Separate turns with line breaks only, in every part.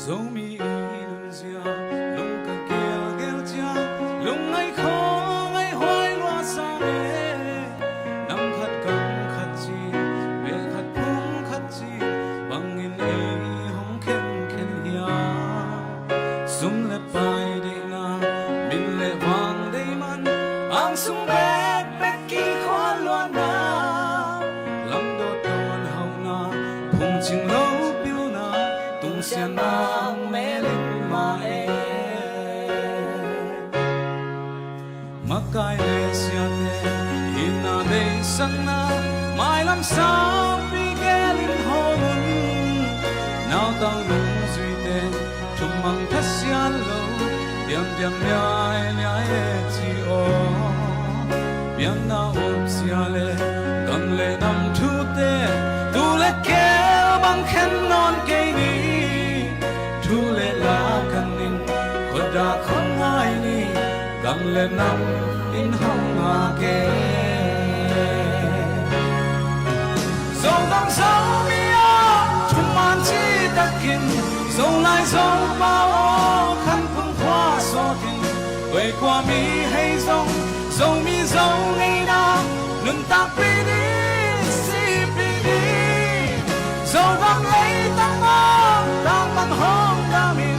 dẫu mi lung gia lung cả kia ghel cha lung ngày khó ngày hoài loa sang e nắm khát cầm khát chi về khát phong khát chi bằng in e hong khen khen hia sum le pai de na min le vang de man ang sum bek bek ki khoa loa na lam do ton hau na phung ching lâu piu na tung xian nang mê linh ma e makai le sia te ina de sang na mai lam sao pi ge linh hồn nào tao lung duy te chung mang thắt xian lâu tiam tiam nhai chi o biang na op sia le gang le nam thu te tu le ke bang khen non ke ni thu le la kan nin khoda khong ai ni gang le nam in hong ma ke zo dang zo mi a chung man chi takin zo lai zo ba o khăn phung khoa so tin quay qua mi hay zong zo mi zo ngày nào nâng tak pi đi si pi đi zo gam lấy tăng tăng bằng hong đa min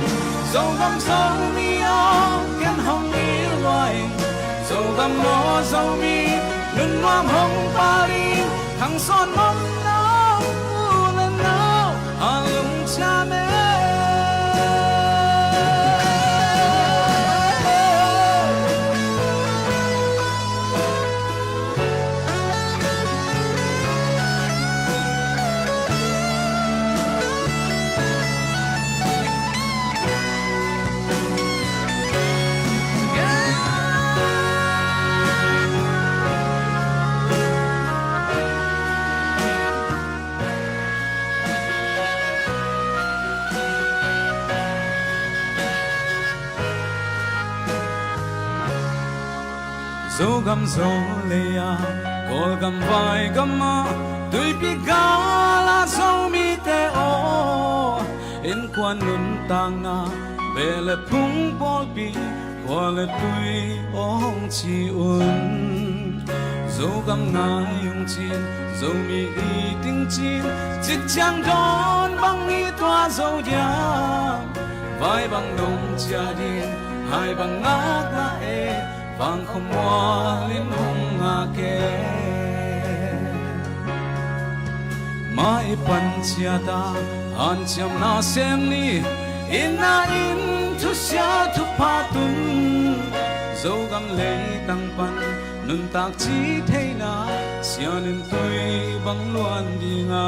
zo gam zo mi o ken hong mi loài zo gam lo zo mi nâng ngoam hong pa đi thằng son mong nào u lên nào hà lung cha mẹ zo gam zo le ya kol gam vai gam ma tui pi ga la zo mi te o in quan nun tang na về le phung bol pi qua le tui ong chi un zo gam na yung chin zo mi i ting chin chit chang don bang mi toa zo ya vai bang dong cha din hai bang ngak na e vang không hoa lên hong nga ke mai pan chia ta han cham na sem ni in thu sia thu pa tun zo gam le tang pan nun tak chi thei na sia nin tui bang luan di nga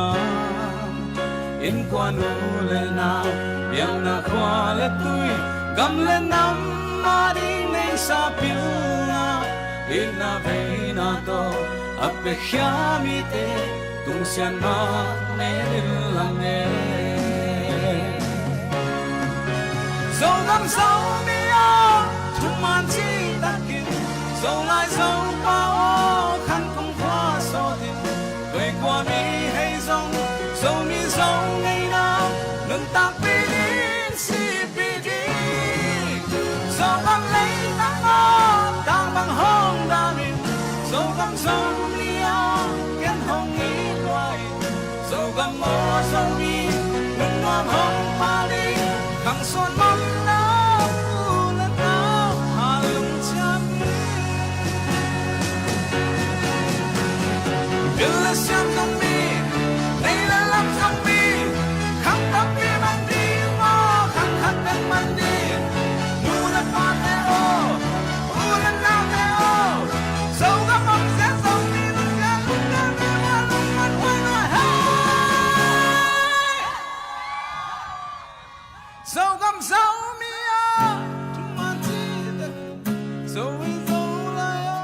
in quan u le na yang na khwa le tui gam le nam ma di nei sa pil na ina ve na to ape khia mi te tung sian ma me lang ne zo gam zo mi a thum man chi ta kin zo lai zo pa o khan kong khwa so tin về qua mi hay zong zo mi zo ngày nào nâng tak pi din si pi di zo gam lấy tăng bằng hong đa min zo gam zo mi a ken hong ni loài zo gam mo zo mi nâng ngoam hong pa đi khang son mong nào u lên nào hà lung cha mibil la siam dong mi đây là lam dong mi khang tap mi man đi mo khang khát ben man đi nu la pa te o so gam so mi a tu man ti da so we zo la yo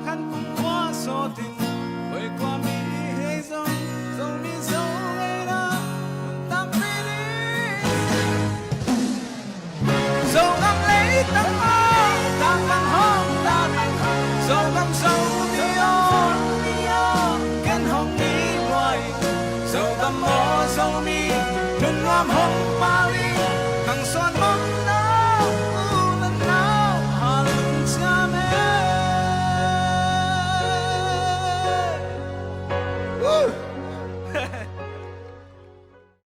khan kum kwa so tin oi kwa mi he zo mi zo le na tam pi ni so gam le tam ma tam bang hong ta so gam so mi a ken hong ni boy so gam mo so mi nun ngam hong pa ri chẳng xoan mong đã